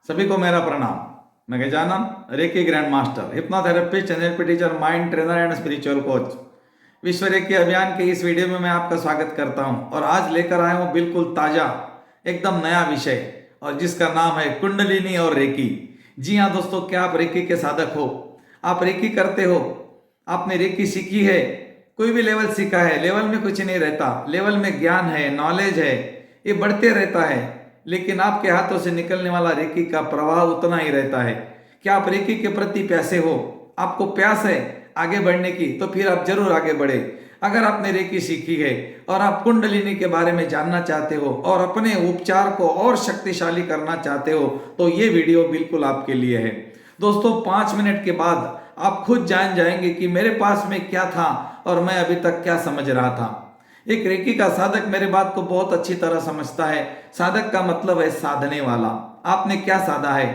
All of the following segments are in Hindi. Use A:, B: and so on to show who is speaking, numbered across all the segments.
A: सभी को मेरा प्रणाम। मैं Gajanan, reiki grand master, hypnotherapist, NLP teacher, mind trainer and spiritual coach. विश्व रेकी अभियान के इस वीडियो में मैं आपका स्वागत करता हूं और आज लेकर आया हूं बिल्कुल ताजा, एकदम नया विषय, और जिसका नाम है कुंडलिनी और रेकी। जी हाँ दोस्तों, क्या आप रेकी के साधक हो? आप रेकी करते हो? आपने रेकी सीखी है? कोई भी लेवल सीखा है? लेवल में कुछ नहीं रहता, लेवल में ज्ञान है, नॉलेज है, ये बढ़ते रहता है, लेकिन आपके हाथों से निकलने वाला रेकी का प्रवाह उतना ही रहता है। क्या आप रेकी के प्रति प्यासे हो? आपको प्यास है आगे बढ़ने की? तो फिर आप जरूर आगे बढ़े। अगर आपने रेकी सीखी है और आप कुंडलिनी के बारे में जानना चाहते हो और अपने उपचार को और शक्तिशाली करना चाहते हो तो ये वीडियो बिल्कुल आपके लिए है। दोस्तों, 5 मिनट के बाद आप खुद जान जाएंगे कि मेरे पास में क्या था और मैं अभी तक क्या समझ रहा था। एक रेकी का साधक मेरे बात को बहुत अच्छी तरह समझता है। साधक का मतलब है साधने वाला। आपने क्या साधा है?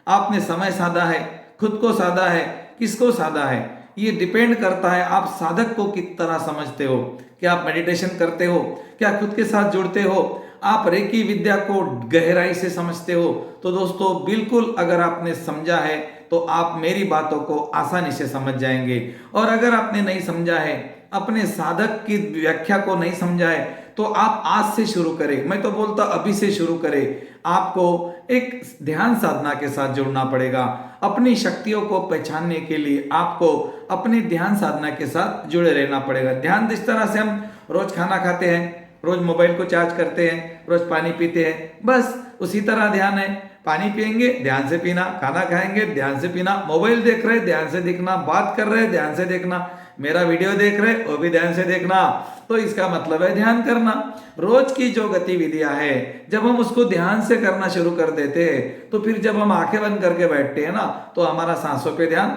A: आपने समय साधा है, खुद को साधा है, किसको साधा है? ये डिपेंड करता है आप साधक को किस तरह समझते हो। क्या आप मेडिटेशन करते हो? क्या खुद के साथ जुड़ते हो? आप रेकी विद्या को गहराई से समझते हो? तो दोस्तों बिल्कुल, अगर आपने समझा है तो आप मेरी बातों को आसानी से समझ जाएंगे। और अगर आपने नहीं समझा है, अपने साधक की व्याख्या को नहीं समझा है, तो आप आज से शुरू करें। मैं तो बोलता अभी से शुरू करें। आपको एक ध्यान साधना के साथ जुड़ना पड़ेगा। अपनी शक्तियों को पहचानने के लिए आपको अपनी ध्यान साधना के साथ जुड़े रहना पड़ेगा। ध्यान जिस तरह से हम रोज खाना खाते हैं, रोज मोबाइल को चार्ज करते हैं, रोज पानी पीते हैं, बस उसी तरह ध्यान है। पानी पिएंगे, ध्यान से पीना, खाना खाएंगे, ध्यान से पीना, मोबाइल देख रहे, ध्यान से देखना, बात कर रहे, ध्यान से देखना, मेरा वीडियो देख रहे वो भी ध्यान से देखना। तो इसका मतलब है ध्यान करना। रोज की जो गतिविधियां है, जब हम उसको ध्यान से करना शुरू कर देते हैं तो फिर जब हम आंखें बंद करके बैठते हैं ना, तो हमारा सांसों पे ध्यान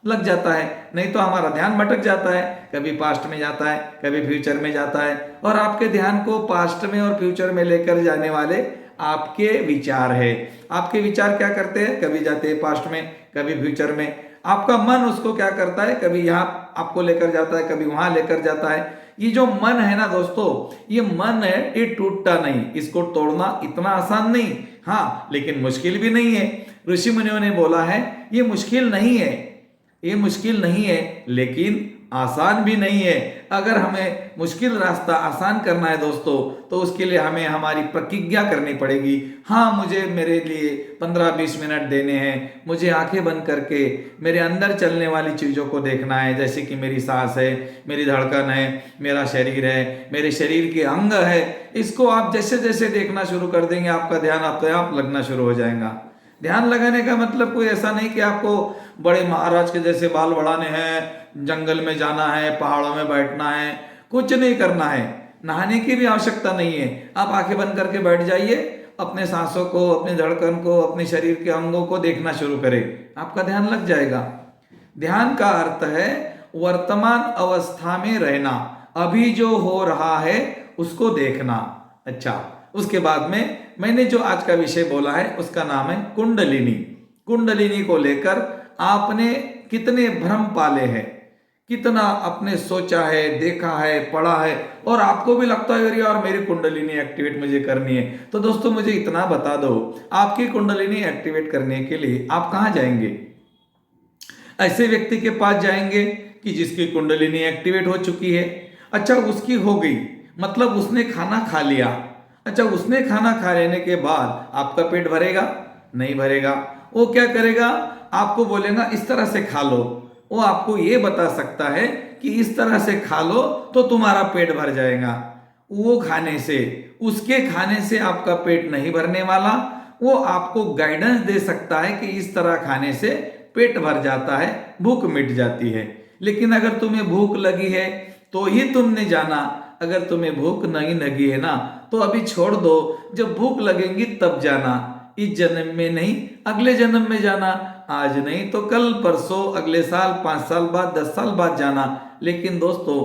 A: लग जाता है। नहीं तो हमारा ध्यान भटक जाता है, कभी पास्ट में जाता है, कभी फ्यूचर में जाता है। और आपके ध्यान को पास्ट में और फ्यूचर में लेकर जाने वाले आपके विचार है। आपके विचार क्या करते हैं? कभी जाते हैं पास्ट में, कभी फ्यूचर में। आपका मन उसको क्या करता है? कभी यहाँ आपको लेकर जाता है, कभी वहां लेकर जाता है। ये जो मन है ना दोस्तों, ये मन है, ये टूटता नहीं। इसको तोड़ना इतना आसान नहीं, हाँ, लेकिन मुश्किल भी नहीं है। ऋषि मुनियों ने बोला है ये मुश्किल नहीं है, ये मुश्किल नहीं है, लेकिन आसान भी नहीं है। अगर हमें मुश्किल रास्ता आसान करना है दोस्तों, तो उसके लिए हमें हमारी प्रतिज्ञा करनी पड़ेगी। हाँ, मुझे मेरे लिए 15-20 मिनट देने हैं। मुझे आंखें बंद करके मेरे अंदर चलने वाली चीज़ों को देखना है, जैसे कि मेरी सांस है, मेरी धड़कन है, मेरा शरीर है, मेरे शरीर के अंग है। इसको आप जैसे जैसे देखना शुरू कर देंगे, आपका ध्यान अपने आप लगना शुरू हो जाएगा। ध्यान लगाने का मतलब कोई ऐसा नहीं कि आपको बड़े महाराज के जैसे बाल बढ़ाने हैं, जंगल में जाना है, पहाड़ों में बैठना है, कुछ नहीं करना है। नहाने की भी आवश्यकता नहीं है। आप आंखें बंद करके बैठ जाइए, अपने सांसों को, अपनी धड़कन को, अपने शरीर के अंगों को देखना शुरू करें, आपका ध्यान लग जाएगा। ध्यान का अर्थ है वर्तमान अवस्था में रहना, अभी जो हो रहा है उसको देखना। अच्छा, उसके बाद में मैंने जो आज का विषय बोला है उसका नाम है कुंडलिनी। कुंडलिनी को लेकर आपने कितने भ्रम पाले हैं, कितना आपने सोचा है, देखा है, पढ़ा है, और आपको भी लगता है यार मेरी कुंडलिनी एक्टिवेट मुझे करनी है। तो दोस्तों मुझे इतना बता दो, आपकी कुंडलिनी एक्टिवेट करने के लिए आप कहाँ जाएंगे? ऐसे व्यक्ति के पास जाएंगे कि जिसकी कुंडलिनी एक्टिवेट हो चुकी है। अच्छा, उसकी हो गई, मतलब उसने खाना खा लिया। अच्छा, उसने खाना खा लेने के बाद आपका पेट भरेगा? नहीं भरेगा। वो क्या करेगा? आपको बोलेगा इस तरह से खा लो। वो आपको ये बता सकता है कि इस तरह से खा लो तो तुम्हारा पेट भर जाएगा। वो खाने से, उसके खाने से आपका पेट नहीं भरने वाला। वो आपको गाइडेंस दे सकता है कि इस तरह खाने से पेट भर जाता है, भूख मिट जाती है। लेकिन अगर तुम्हें भूख लगी है तो ही तुमने जाना। अगर तुम्हें भूख नहीं लगी है ना, तो अभी छोड़ दो, जब भूख लगेगी तब जाना। इस जन्म में नहीं, अगले जन्म में जाना। आज नहीं तो कल, परसों, अगले साल, 5 साल बाद, 10 साल बाद जाना। लेकिन दोस्तों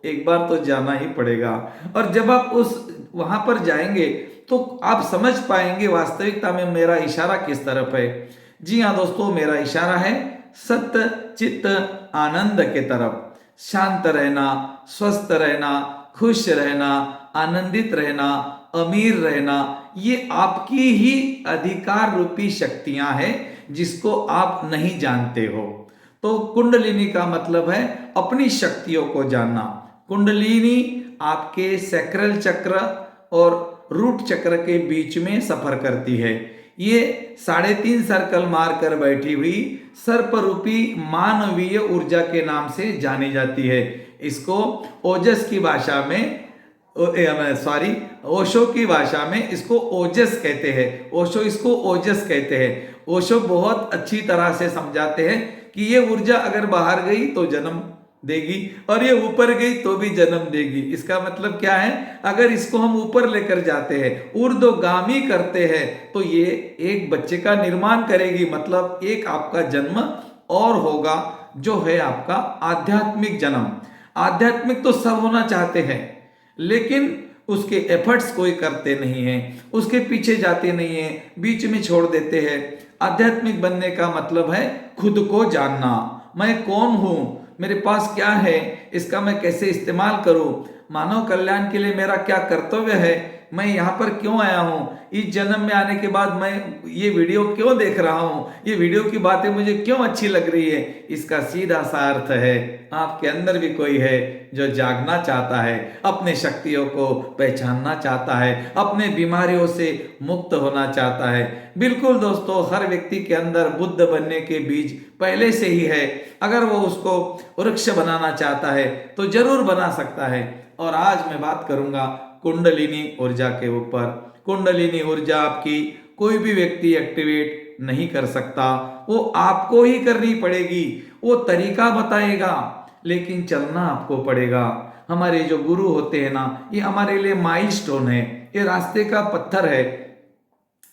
A: एक बार तो जाना ही पड़ेगा। और जब आप उस वहां पर जाएंगे तो आप समझ पाएंगे वास्तविकता में मेरा इशारा किस तरफ है। जी हाँ दोस्तों, मेरा इशारा है सत्य चित्त आनंद के तरफ। शांत रहना, स्वस्थ रहना, खुश रहना, आनंदित रहना, अमीर रहना, ये आपकी ही अधिकार रूपी शक्तियां हैं जिसको आप नहीं जानते हो। तो कुंडलिनी का मतलब है अपनी शक्तियों को जानना। कुंडलिनी आपके सैक्रल चक्र और रूट चक्र के बीच में सफर करती है। ये 3.5 सर्कल मारकर बैठी हुई सर्प रूपी मानवीय ऊर्जा के नाम से जानी जाती है। इसको ओजस की भाषा में ओशो की भाषा में इसको ओजस कहते हैं। ओशो इसको ओजस कहते हैं। ओशो बहुत अच्छी तरह से समझाते हैं कि ये ऊर्जा अगर बाहर गई तो जन्म देगी और ये ऊपर गई तो भी जन्म देगी। इसका मतलब क्या है, अगर इसको हम ऊपर लेकर जाते हैं, ऊर्ध्वगामी करते हैं, तो ये एक बच्चे का निर्माण करेगी। मतलब एक आपका जन्म और होगा जो है आपका आध्यात्मिक जन्म। आध्यात्मिक तो सब होना चाहते हैं, लेकिन उसके एफर्ट्स कोई करते नहीं है, उसके पीछे जाते नहीं है, बीच में छोड़ देते हैं। आध्यात्मिक बनने का मतलब है खुद को जानना, मैं कौन हूं, मेरे पास क्या है, इसका मैं कैसे इस्तेमाल करूं, मानव कल्याण के लिए मेरा क्या कर्तव्य है, मैं यहाँ पर क्यों आया हूँ, इस जन्म में आने के बाद मैं ये वीडियो क्यों देख रहा हूँ, ये वीडियो की बातें मुझे क्यों अच्छी लग रही है। इसका सीधा सा अर्थ है आपके अंदर भी कोई है जो जागना चाहता है, अपने शक्तियों को पहचानना चाहता है, अपने बीमारियों से मुक्त होना चाहता है। बिल्कुल दोस्तों, हर व्यक्ति के अंदर बुद्ध बनने के बीज पहले से ही है। अगर वो उसको वृक्ष बनाना चाहता है तो जरूर बना सकता है। और आज मैं बात करूंगा कुंडलिनी ऊर्जा के ऊपर। कुंडलिनी ऊर्जा आपकी कोई भी व्यक्ति एक्टिवेट नहीं कर सकता, वो आपको ही करनी पड़ेगी। वो तरीका बताएगा लेकिन चलना आपको पड़ेगा। हमारे जो गुरु होते हैं ना, ये हमारे लिए माइलस्टोन है, ये रास्ते का पत्थर है।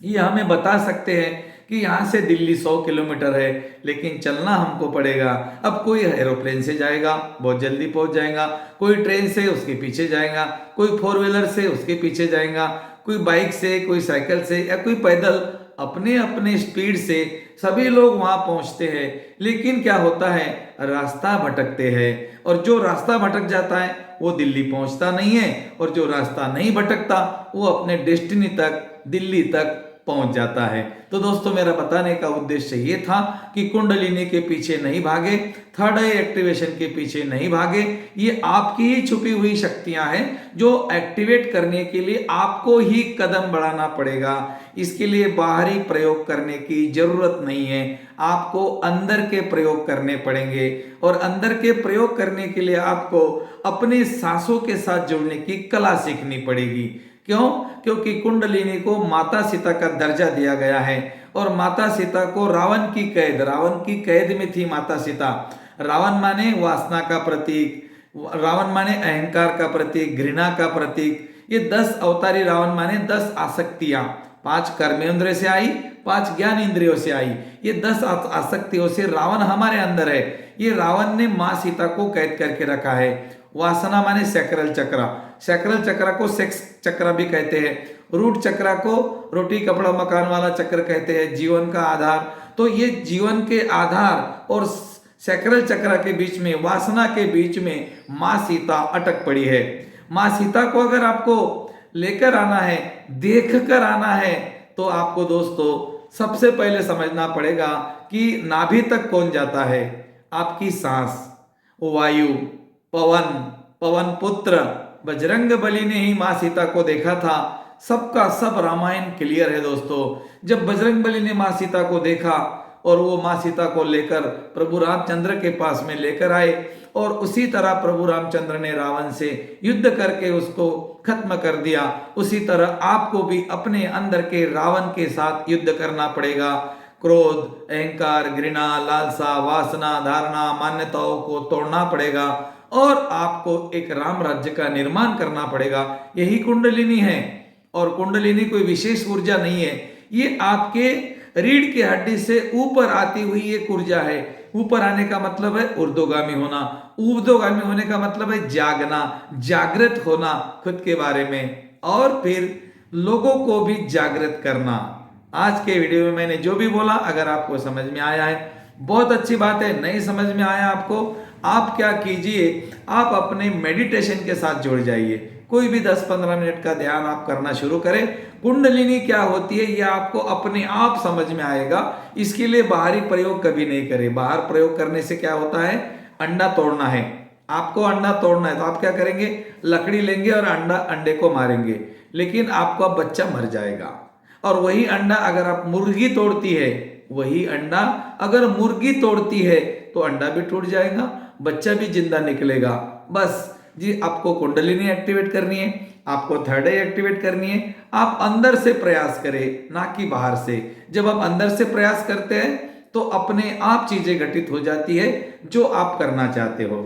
A: ये हमें बता सकते हैं कि यहाँ से दिल्ली 100 किलोमीटर है, लेकिन चलना हमको पड़ेगा। अब कोई एरोप्लेन से जाएगा, बहुत जल्दी पहुंच जाएगा, कोई ट्रेन से उसके पीछे जाएगा, कोई 4 व्हीलर से उसके पीछे जाएगा, कोई बाइक से, कोई साइकिल से, या कोई पैदल। अपने अपने स्पीड से सभी लोग वहां पहुंचते हैं, लेकिन क्या होता है, रास्ता भटकते हैं। और जो रास्ता भटक जाता है वो दिल्ली पहुंचता नहीं है, और जो रास्ता नहीं भटकता वो अपने डेस्टिनी तक, दिल्ली तक पहुंच जाता है। तो दोस्तों, मेरा बताने का उद्देश्य ये था कि कुंडलिनी के पीछे नहीं भागे, थर्ड आई एक्टिवेशन के पीछे नहीं भागे। ये आपकी ही छुपी हुई शक्तियां हैं जो एक्टिवेट करने के लिए आपको ही कदम बढ़ाना पड़ेगा। इसके लिए बाहरी प्रयोग करने की जरूरत नहीं है, आपको अंदर के प्रयोग करने पड़ेंगे। और अंदर के प्रयोग करने के लिए आपको अपनी सांसों के साथ जुड़ने की कला सीखनी पड़ेगी। क्यों? क्योंकि कुंडलिनी को माता सीता का दर्जा दिया गया है, और माता सीता को रावण की कैद में थी माता सीता। रावण माने वासना का प्रतीक, रावण माने अहंकार का प्रतीक, घृणा का प्रतीक। ये 10 अवतारी रावण माने 10 आसक्तियां, 5 कर्मेंद्रियों से आई, 5 ज्ञान इंद्रियों से आई। ये 10 आसक्तियों से रावण हमारे अंदर है। ये रावण ने माँ सीता को कैद करके रखा है। वासना माने सैक्रल चक्र, सैक्रल चक्र को सेक्स चक्र भी कहते हैं। रूट चक्र को रोटी कपड़ा मकान वाला चक्र कहते हैं, जीवन का आधार। तो ये जीवन के आधार और सैक्रल चक्र के बीच में, वासना के बीच में माँ सीता अटक पड़ी है। माँ सीता को अगर आपको लेकर आना है, देख कर आना है, तो आपको दोस्तों सबसे पहले समझना पड़ेगा कि नाभि तक कौन जाता है। आपकी सांस, वायु, पवन, पवन पुत्र बजरंग बली ने ही माँ सीता को देखा था। सबका सब रामायण क्लियर है दोस्तों। जब बजरंग बली ने माँ सीता को देखा और वो माँ सीता को लेकर प्रभु रामचंद्र के पास में लेकर आए, और उसी तरह प्रभु रामचंद्र ने रावण से युद्ध करके उसको खत्म कर दिया, उसी तरह आपको भी अपने अंदर के रावण के साथ युद्ध करना पड़ेगा। क्रोध, अहंकार, घृणा, लालसा, वासना, धारणा, मान्यताओं को तोड़ना पड़ेगा, और आपको एक राम राज्य का निर्माण करना पड़ेगा। यही कुंडलिनी है। और कुंडलिनी कोई विशेष ऊर्जा नहीं है, ये आपके रीढ़ की हड्डी से ऊपर आती हुई एक ऊर्जा है। ऊपर आने का मतलब है ऊर्ध्वगामी होना, ऊर्ध्वगामी होने का मतलब है जागना, जागृत होना खुद के बारे में, और फिर लोगों को भी जागृत करना। आज के वीडियो में मैंने जो भी बोला, अगर आपको समझ में आया है बहुत अच्छी बात है, नहीं समझ में आया आपको, आप क्या कीजिए, आप अपने मेडिटेशन के साथ जुड़ जाइए। कोई भी 10-15 मिनट का ध्यान आप करना शुरू करें। कुंडलिनी क्या होती है ये आपको अपने आप समझ में आएगा। इसके लिए बाहरी प्रयोग कभी नहीं करें। बाहर प्रयोग करने से क्या होता है, अंडा तोड़ना है, आपको अंडा तोड़ना है तो आप क्या करेंगे, लकड़ी लेंगे और अंडे को मारेंगे, लेकिन आपका बच्चा मर जाएगा। और वही अंडा अगर आप मुर्गी तोड़ती है, वही अंडा अगर मुर्गी तोड़ती है तो अंडा भी टूट जाएगा, बच्चा भी जिंदा निकलेगा। बस जी, आपको कुंडलिनी एक्टिवेट करनी है, आपको थर्ड आई एक्टिवेट करनी है। आप अंदर से प्रयास करें, ना कि बाहर से। जब आप अंदर से प्रयास करते हैं तो अपने आप चीजें घटित हो जाती है जो आप करना चाहते हो।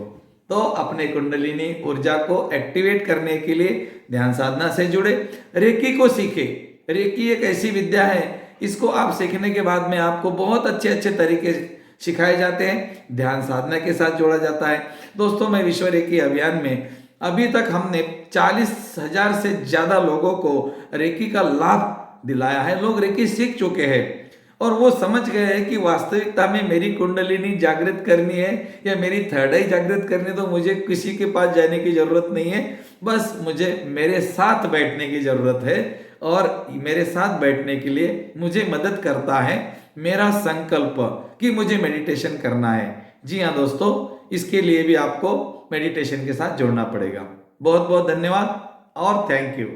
A: तो अपने कुंडलिनी ऊर्जा को एक्टिवेट करने के लिए ध्यान साधना से जुड़े, रेकी को सीखे। रेकी एक ऐसी विद्या है, इसको आप सीखने के बाद में आपको बहुत अच्छे अच्छे तरीके सिखाए जाते हैं, ध्यान साधना के साथ जोड़ा जाता है। दोस्तों, मैं विश्व रेकी अभियान में अभी तक हमने 40,000 से ज्यादा लोगों को रेकी का लाभ दिलाया है। लोग रेकी सीख चुके हैं और वो समझ गए हैं कि वास्तविकता में मेरी कुंडलिनी जागृत करनी है या मेरी थर्ड आई जागृत करनी है तो मुझे किसी के पास जाने की जरूरत नहीं है, बस मुझे मेरे साथ बैठने की जरूरत है। और मेरे साथ बैठने के लिए मुझे मदद करता है मेरा संकल्प कि मुझे मेडिटेशन करना है। जी हाँ दोस्तों, इसके लिए भी आपको मेडिटेशन के साथ जुड़ना पड़ेगा। बहुत बहुत धन्यवाद और थैंक यू।